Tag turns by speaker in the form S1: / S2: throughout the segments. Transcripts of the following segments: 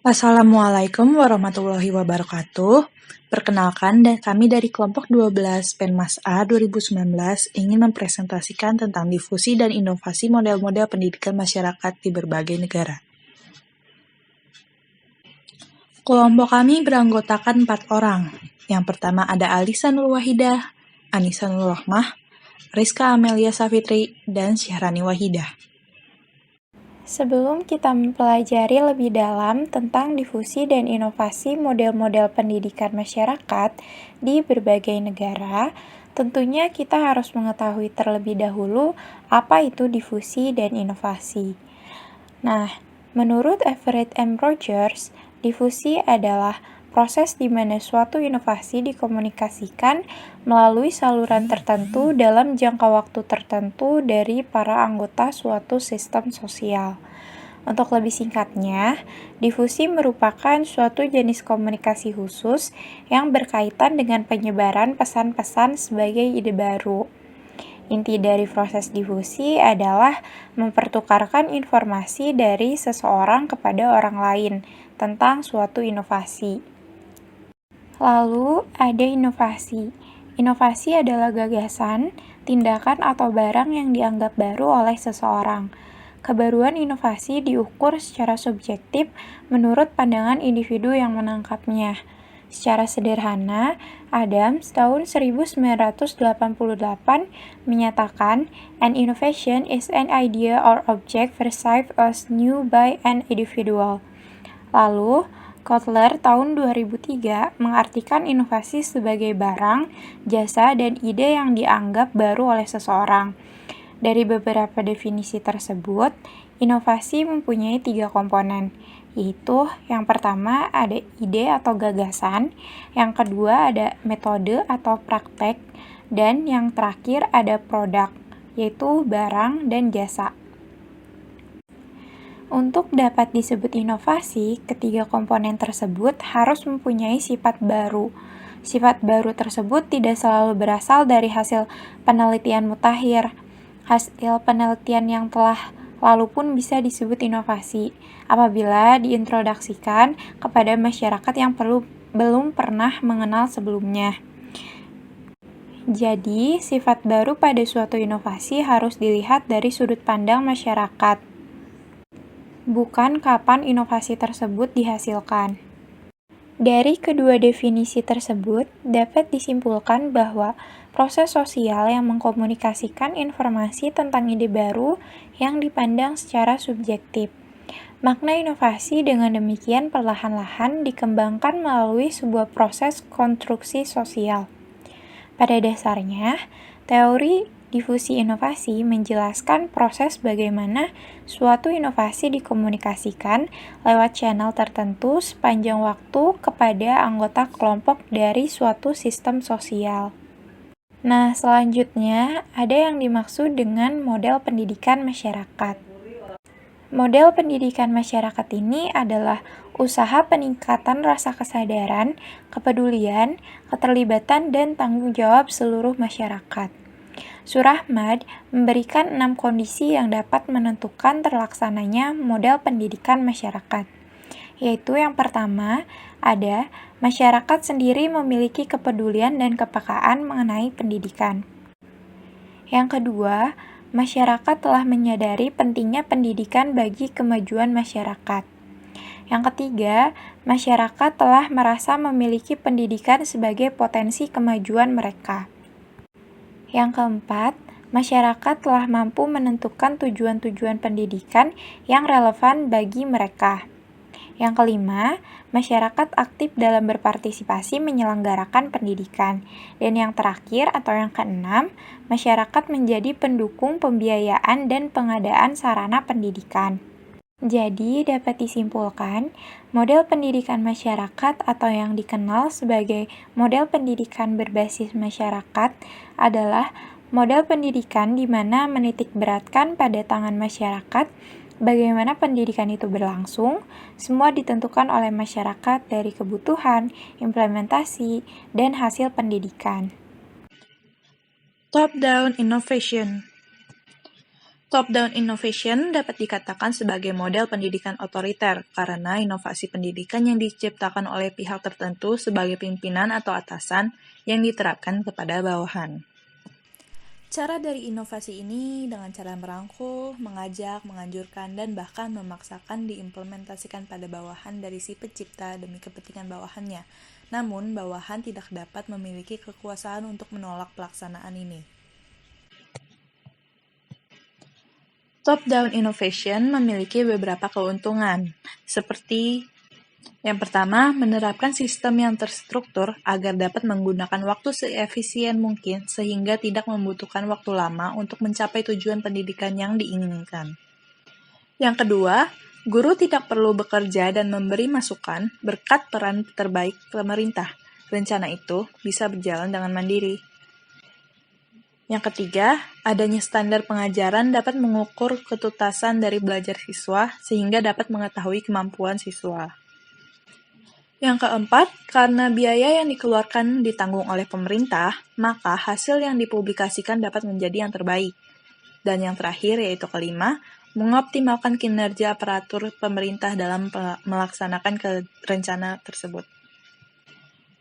S1: Assalamualaikum warahmatullahi wabarakatuh. Perkenalkan, dan kami dari kelompok 12 Penmas A 2019 ingin mempresentasikan tentang difusi dan inovasi model-model pendidikan masyarakat di berbagai negara. Kelompok kami beranggotakan 4 orang. Yang pertama ada Alisa Nur Wahidah, Anissa Nur Rahmah, Rizka Amelia Safitri, dan Syahrani Wahidah.
S2: Sebelum kita mempelajari lebih dalam tentang difusi dan inovasi model-model pendidikan masyarakat di berbagai negara, tentunya kita harus mengetahui terlebih dahulu apa itu difusi dan inovasi. Nah, menurut Everett M. Rogers, difusi adalah proses di mana suatu inovasi dikomunikasikan melalui saluran tertentu dalam jangka waktu tertentu dari para anggota suatu sistem sosial. Untuk lebih singkatnya, difusi merupakan suatu jenis komunikasi khusus yang berkaitan dengan penyebaran pesan-pesan sebagai ide baru. Inti dari proses difusi adalah mempertukarkan informasi dari seseorang kepada orang lain tentang suatu inovasi. Lalu ada inovasi. Inovasi adalah gagasan, tindakan atau barang yang dianggap baru oleh seseorang. Kebaruan inovasi diukur secara subjektif menurut pandangan individu yang menangkapnya. Secara sederhana, Adams tahun 1988 menyatakan, "An innovation is an idea or object perceived as new by an individual." Lalu, Kotler tahun 2003 mengartikan inovasi sebagai barang, jasa, dan ide yang dianggap baru oleh seseorang. Dari beberapa definisi tersebut, inovasi mempunyai 3 komponen, yaitu yang pertama ada ide atau gagasan, yang kedua ada metode atau praktek, dan yang terakhir ada produk, yaitu barang dan jasa. Untuk dapat disebut inovasi, ketiga komponen tersebut harus mempunyai sifat baru. Sifat baru tersebut tidak selalu berasal dari hasil penelitian mutakhir. Hasil penelitian yang telah lalu pun bisa disebut inovasi apabila diintroduksikan kepada masyarakat yang belum pernah mengenal sebelumnya. Jadi, sifat baru pada suatu inovasi harus dilihat dari sudut pandang masyarakat, bukan kapan inovasi tersebut dihasilkan. Dari kedua definisi tersebut, dapat disimpulkan bahwa proses sosial yang mengkomunikasikan informasi tentang ide baru yang dipandang secara subjektif. Makna inovasi dengan demikian perlahan-lahan dikembangkan melalui sebuah proses konstruksi sosial. Pada dasarnya, teori difusi inovasi menjelaskan proses bagaimana suatu inovasi dikomunikasikan lewat channel tertentu sepanjang waktu kepada anggota kelompok dari suatu sistem sosial. Nah, selanjutnya ada yang dimaksud dengan model pendidikan masyarakat. Model pendidikan masyarakat ini adalah usaha peningkatan rasa kesadaran, kepedulian, keterlibatan, dan tanggung jawab seluruh masyarakat. Surahmad memberikan 6 kondisi yang dapat menentukan terlaksananya model pendidikan masyarakat, yaitu yang pertama ada masyarakat sendiri memiliki kepedulian dan kepekaan mengenai pendidikan. Yang kedua, masyarakat telah menyadari pentingnya pendidikan bagi kemajuan masyarakat. Yang ketiga, masyarakat telah merasa memiliki pendidikan sebagai potensi kemajuan mereka. Yang keempat, masyarakat telah mampu menentukan tujuan-tujuan pendidikan yang relevan bagi mereka. Yang kelima, masyarakat aktif dalam berpartisipasi menyelenggarakan pendidikan. Dan yang terakhir atau yang keenam, masyarakat menjadi pendukung pembiayaan dan pengadaan sarana pendidikan. Jadi, dapat disimpulkan, model pendidikan masyarakat atau yang dikenal sebagai model pendidikan berbasis masyarakat adalah model pendidikan di mana menitik beratkan pada tangan masyarakat bagaimana pendidikan itu berlangsung, semua ditentukan oleh masyarakat dari kebutuhan, implementasi, dan hasil pendidikan.
S1: Top-down innovation. Top-down innovation dapat dikatakan sebagai model pendidikan otoriter karena inovasi pendidikan yang diciptakan oleh pihak tertentu sebagai pimpinan atau atasan yang diterapkan kepada bawahan. Cara dari inovasi ini dengan cara merangkul, mengajak, menganjurkan, dan bahkan memaksakan diimplementasikan pada bawahan dari si pencipta demi kepentingan bawahannya. Namun, bawahan tidak dapat memiliki kekuasaan untuk menolak pelaksanaan ini. Top-down innovation memiliki beberapa keuntungan, seperti yang pertama, menerapkan sistem yang terstruktur agar dapat menggunakan waktu seefisien mungkin sehingga tidak membutuhkan waktu lama untuk mencapai tujuan pendidikan yang diinginkan. Yang kedua, guru tidak perlu bekerja dan memberi masukan berkat peran terbaik pemerintah. Rencana itu bisa berjalan dengan mandiri. Yang ketiga, adanya standar pengajaran dapat mengukur ketuntasan dari belajar siswa sehingga dapat mengetahui kemampuan siswa. Yang keempat, karena biaya yang dikeluarkan ditanggung oleh pemerintah, maka hasil yang dipublikasikan dapat menjadi yang terbaik. Dan yang terakhir, yaitu kelima, mengoptimalkan kinerja aparatur pemerintah dalam melaksanakan rencana tersebut.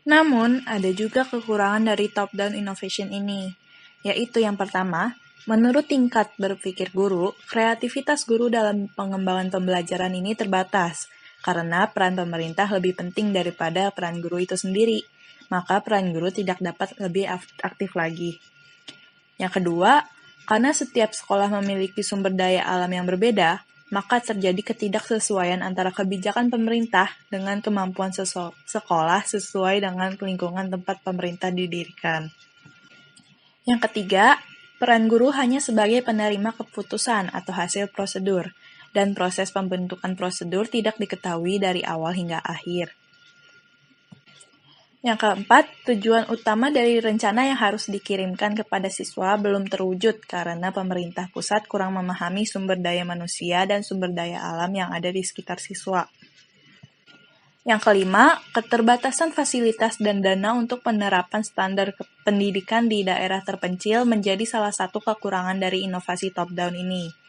S1: Namun, ada juga kekurangan dari top-down innovation ini, yaitu yang pertama, menurut tingkat berpikir guru, kreativitas guru dalam pengembangan pembelajaran ini terbatas, karena peran pemerintah lebih penting daripada peran guru itu sendiri, maka peran guru tidak dapat lebih aktif lagi. Yang kedua, karena setiap sekolah memiliki sumber daya alam yang berbeda, maka terjadi ketidaksesuaian antara kebijakan pemerintah dengan kemampuan sekolah sesuai dengan lingkungan tempat pemerintah didirikan. Yang ketiga, peran guru hanya sebagai penerima keputusan atau hasil prosedur, dan proses pembentukan prosedur tidak diketahui dari awal hingga akhir. Yang keempat, tujuan utama dari rencana yang harus dikirimkan kepada siswa belum terwujud karena pemerintah pusat kurang memahami sumber daya manusia dan sumber daya alam yang ada di sekitar siswa. Yang kelima, keterbatasan fasilitas dan dana untuk penerapan standar pendidikan di daerah terpencil menjadi salah satu kekurangan dari inovasi top-down ini.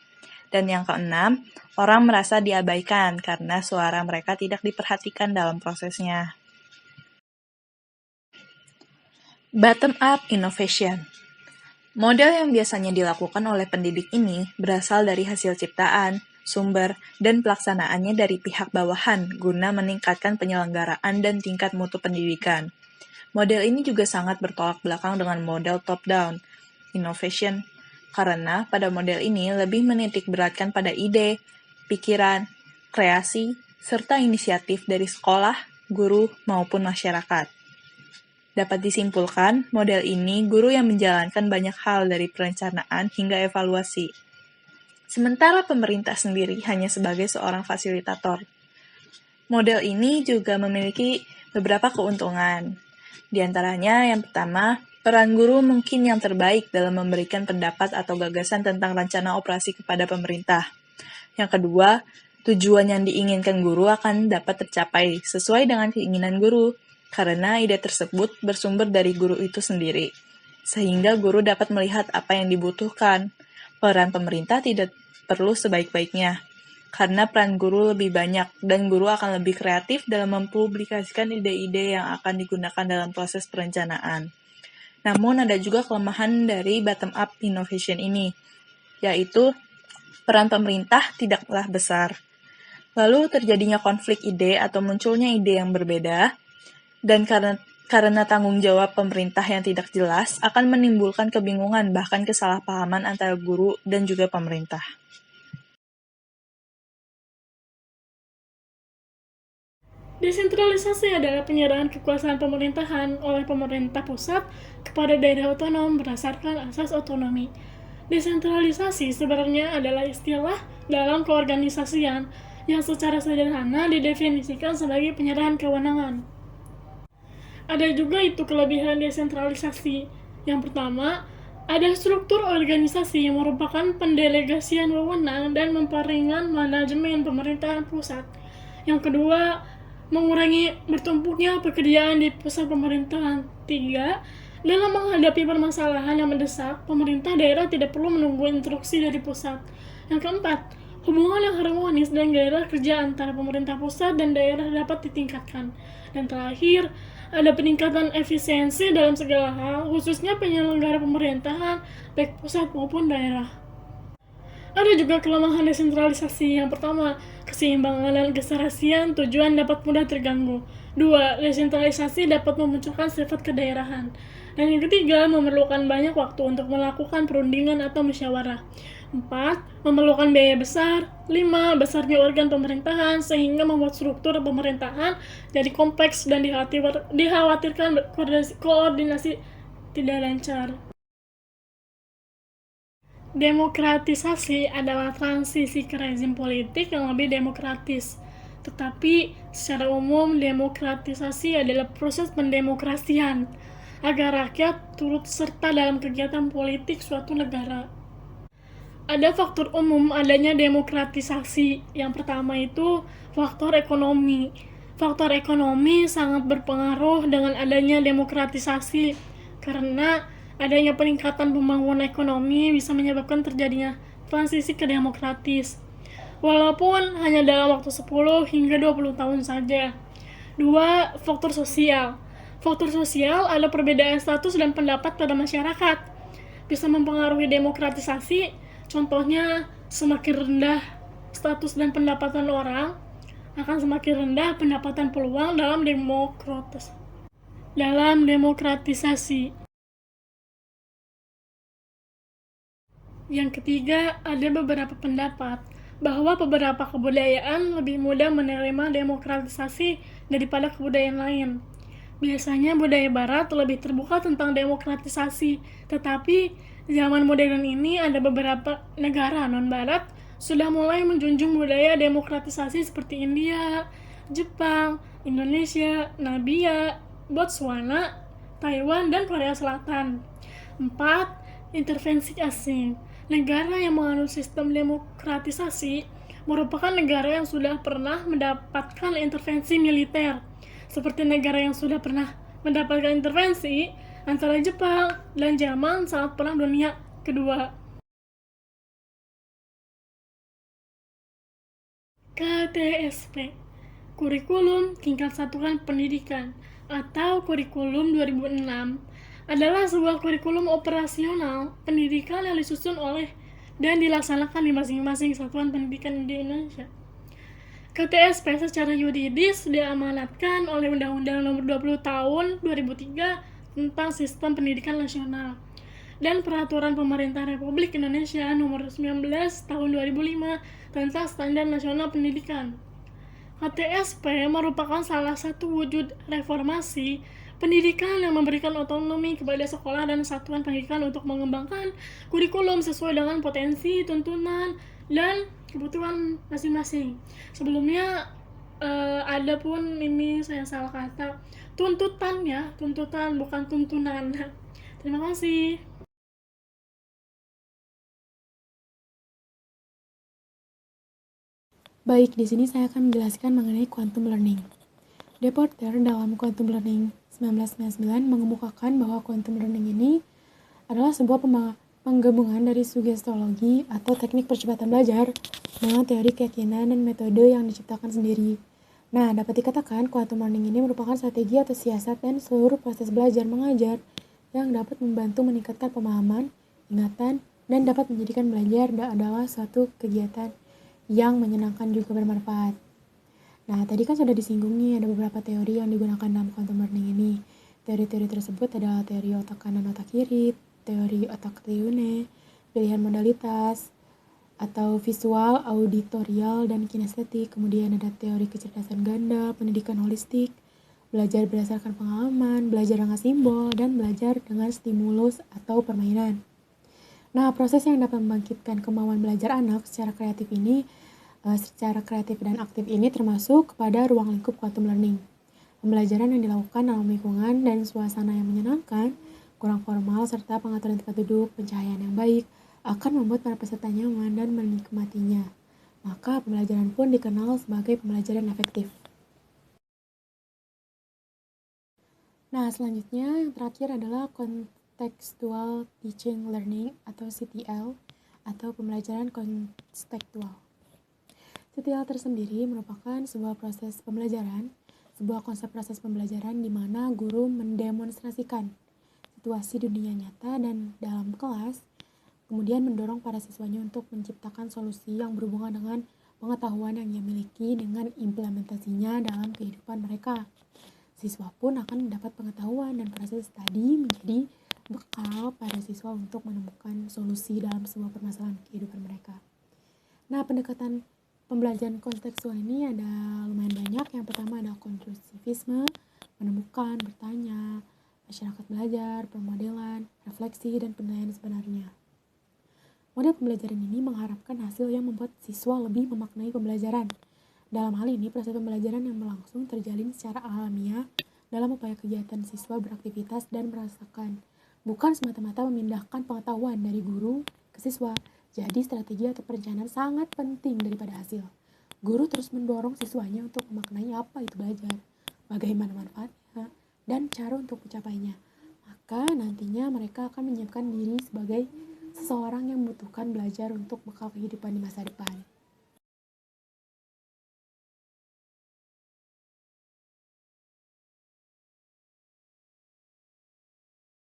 S1: Dan yang keenam, orang merasa diabaikan karena suara mereka tidak diperhatikan dalam prosesnya. Bottom-up innovation. Model yang biasanya dilakukan oleh pendidik ini berasal dari hasil ciptaan, sumber, dan pelaksanaannya dari pihak bawahan guna meningkatkan penyelenggaraan dan tingkat mutu pendidikan. Model ini juga sangat bertolak belakang dengan model top-down innovation, karena pada model ini lebih menitikberatkan pada ide, pikiran, kreasi, serta inisiatif dari sekolah, guru, maupun masyarakat. Dapat disimpulkan, model ini guru yang menjalankan banyak hal dari perencanaan hingga evaluasi. Sementara pemerintah sendiri hanya sebagai seorang fasilitator. Model ini juga memiliki beberapa keuntungan. Di antaranya yang pertama, peran guru mungkin yang terbaik dalam memberikan pendapat atau gagasan tentang rencana operasi kepada pemerintah. Yang kedua, tujuan yang diinginkan guru akan dapat tercapai sesuai dengan keinginan guru, karena ide tersebut bersumber dari guru itu sendiri, sehingga guru dapat melihat apa yang dibutuhkan. Peran pemerintah tidak perlu sebaik-baiknya, karena peran guru lebih banyak dan guru akan lebih kreatif dalam mempublikasikan ide-ide yang akan digunakan dalam proses perencanaan. Namun ada juga kelemahan dari bottom-up innovation ini, yaitu peran pemerintah tidaklah besar. Lalu terjadinya konflik ide atau munculnya ide yang berbeda, dan karena tanggung jawab pemerintah yang tidak jelas akan menimbulkan kebingungan bahkan kesalahpahaman antara guru dan juga pemerintah.
S3: Desentralisasi adalah penyerahan kekuasaan pemerintahan oleh pemerintah pusat kepada daerah otonom berdasarkan asas otonomi. Desentralisasi sebenarnya adalah istilah dalam keorganisasian yang secara sederhana didefinisikan sebagai penyerahan kewenangan. Ada juga itu kelebihan desentralisasi. Yang pertama, ada struktur organisasi yang merupakan pendelegasian wewenang dan memperingan manajemen pemerintahan pusat. Yang kedua, mengurangi bertumpuknya pekerjaan di pusat pemerintahan. 3. Dalam menghadapi permasalahan yang mendesak, pemerintah daerah tidak perlu menunggu instruksi dari pusat. Yang keempat, hubungan yang harmonis dan gairah kerja antara pemerintah pusat dan daerah dapat ditingkatkan. Dan terakhir, ada peningkatan efisiensi dalam segala hal, khususnya penyelenggara pemerintahan, baik pusat maupun daerah. Ada juga kelemahan desentralisasi. Yang pertama, keseimbangan dan keserasian tujuan dapat mudah terganggu. Dua, desentralisasi dapat memunculkan sifat kedaerahan. Dan yang ketiga, memerlukan banyak waktu untuk melakukan perundingan atau musyawarah. Empat, memerlukan biaya besar. Lima, besarnya organ pemerintahan sehingga membuat struktur pemerintahan jadi kompleks dan dikhawatirkan koordinasi tidak lancar. Demokratisasi adalah transisi ke rezim politik yang lebih demokratis. Tetapi, secara umum, demokratisasi adalah proses pendemokrasian agar rakyat turut serta dalam kegiatan politik suatu negara. Ada faktor umum adanya demokratisasi. Yang pertama itu faktor ekonomi. Faktor ekonomi sangat berpengaruh dengan adanya demokratisasi karena adanya peningkatan pembangunan ekonomi bisa menyebabkan terjadinya transisi ke demokratis. Walaupun hanya dalam waktu 10 hingga 20 tahun saja. Dua, faktor sosial. Faktor sosial ada perbedaan status dan pendapat pada masyarakat. Bisa mempengaruhi demokratisasi, contohnya semakin rendah status dan pendapatan orang, akan semakin rendah pendapatan peluang dalam demokratisasi. Yang ketiga, ada beberapa pendapat bahwa beberapa kebudayaan lebih mudah menerima demokratisasi daripada kebudayaan lain. Biasanya budaya barat lebih terbuka tentang demokratisasi, tetapi zaman modern ini ada beberapa negara non-barat sudah mulai menjunjung budaya demokratisasi seperti India, Jepang, Indonesia, Namibia, Botswana, Taiwan, dan Korea Selatan. 4. Intervensi asing. Negara yang menganut sistem demokratisasi merupakan negara yang sudah pernah mendapatkan intervensi militer, seperti negara yang sudah pernah mendapatkan intervensi antara Jepang dan Jerman saat Perang Dunia Kedua. KTSP, Kurikulum Tingkat Satuan Pendidikan, atau Kurikulum 2006, adalah sebuah kurikulum operasional pendidikan yang disusun oleh dan dilaksanakan di masing-masing satuan pendidikan di Indonesia. KTSP secara yuridis diamanatkan oleh Undang-Undang Nomor 20 Tahun 2003 tentang Sistem Pendidikan Nasional dan Peraturan Pemerintah Republik Indonesia Nomor 19 Tahun 2005 tentang Standar Nasional Pendidikan. KTSP merupakan salah satu wujud reformasi pendidikan yang memberikan otonomi kepada sekolah dan satuan pendidikan untuk mengembangkan kurikulum sesuai dengan potensi, tuntunan, dan kebutuhan masing-masing. Sebelumnya ada pun ini saya salah kata, tuntutan ya, tuntutan bukan tuntunan. Terima kasih.
S4: Baik, di sini saya akan menjelaskan mengenai quantum learning. Deporter dalam Quantum Learning 1999 mengemukakan bahwa quantum learning ini adalah sebuah penggabungan dari sugestologi atau teknik percepatan belajar dengan teori keyakinan dan metode yang diciptakan sendiri. Nah, dapat dikatakan quantum learning ini merupakan strategi atau siasat dan seluruh proses belajar mengajar yang dapat membantu meningkatkan pemahaman, ingatan, dan dapat menjadikan belajar adalah suatu kegiatan yang menyenangkan juga bermanfaat. Nah, tadi kan sudah disinggung nih, ada beberapa teori yang digunakan dalam quantum learning ini. Teori-teori tersebut adalah teori otak kanan otak kiri, teori otak triune, pilihan modalitas, atau visual, auditorial, dan kinestetik. Kemudian ada teori kecerdasan ganda, pendidikan holistik, belajar berdasarkan pengalaman, belajar dengan simbol, dan belajar dengan stimulus atau permainan. Nah, proses yang dapat membangkitkan kemauan belajar anak secara kreatif dan aktif ini termasuk kepada ruang lingkup quantum learning. Pembelajaran yang dilakukan dalam lingkungan dan suasana yang menyenangkan, kurang formal, serta pengaturan tempat duduk, pencahayaan yang baik akan membuat para peserta nyaman dan menikmatinya. Maka pembelajaran pun dikenal sebagai pembelajaran efektif. Nah, selanjutnya yang terakhir adalah Contextual Teaching Learning atau CTL atau pembelajaran kontekstual. CTL tersendiri merupakan sebuah proses pembelajaran, sebuah konsep proses pembelajaran di mana guru mendemonstrasikan situasi dunia nyata dan dalam kelas, kemudian mendorong para siswanya untuk menciptakan solusi yang berhubungan dengan pengetahuan yang ia miliki dengan implementasinya dalam kehidupan mereka. Siswa pun akan mendapat pengetahuan dan proses tadi menjadi bekal pada siswa untuk menemukan solusi dalam sebuah permasalahan kehidupan mereka. Nah, pendekatan pembelajaran kontekstual ini ada lumayan banyak. Yang pertama ada konstruktivisme, menemukan, bertanya, masyarakat belajar, pemodelan, refleksi, dan penilaian sebenarnya. Model pembelajaran ini mengharapkan hasil yang membuat siswa lebih memaknai pembelajaran. Dalam hal ini, proses pembelajaran yang berlangsung terjalin secara alamiah dalam upaya kegiatan siswa beraktivitas dan merasakan, bukan semata-mata memindahkan pengetahuan dari guru ke siswa. Jadi, strategi atau perencanaan sangat penting daripada hasil. Guru terus mendorong siswanya untuk memaknai apa itu belajar, bagaimana manfaatnya, dan cara untuk mencapainya. Maka nantinya mereka akan menyiapkan diri sebagai seseorang yang membutuhkan belajar untuk bekal kehidupan di masa depan.